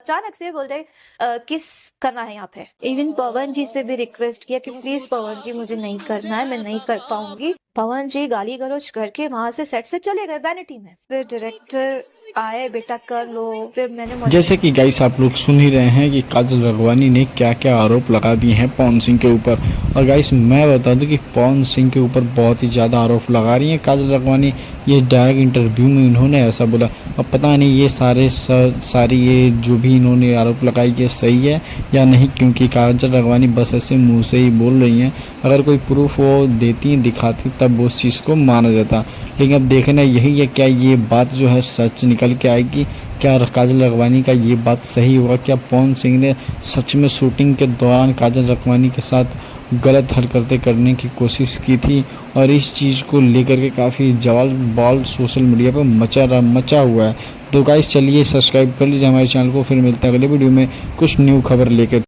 अचानक से बोल रहे किस करना है यहाँ पे। इवन पवन जी से भी रिक्वेस्ट किया कि प्लीज पवन जी मुझे नहीं करना है, मैं नहीं कर पाऊंगी। पवन जी गाली गलौज करके वहां से सेट से चले गए वैनिटी में। फिर डायरेक्टर आए, बेटा कर लो। फिर मैंने जैसे कि गाइस आप लोग सुन ही रहे हैं कि काजल राघवानी ने क्या क्या आरोप लगा दिए हैं पवन सिंह के ऊपर। और गाइस मैं बता दूं कि पवन सिंह के ऊपर बहुत ही ज़्यादा आरोप लगा रही हैं काजल राघवानी। ये डायरेक्ट इंटरव्यू में इन्होंने ऐसा बोला। अब पता नहीं ये सारी ये जो भी इन्होंने आरोप लगाई ये सही है या नहीं, क्योंकि काजल राघवानी बस ऐसे मुँह से ही बोल रही हैं। अगर कोई प्रूफ वो देती दिखाती तब उस चीज़ को माना जाता। लेकिन अब देखना यही है, क्या ये बात जो है सच निकल के आएगी, क्या काजल राघवानी का ये बात सही होगा, क्या पवन सिंह ने सच में शूटिंग के दौरान काजल राघवानी के साथ गलत हरकतें करने की कोशिश की थी। और इस चीज़ को लेकर के काफ़ी बवाल सोशल मीडिया पर मचा हुआ है। तो गाइस चलिए सब्सक्राइब कर लीजिए हमारे चैनल को, फिर मिलते हैं अगले वीडियो में कुछ न्यू खबर लेकर।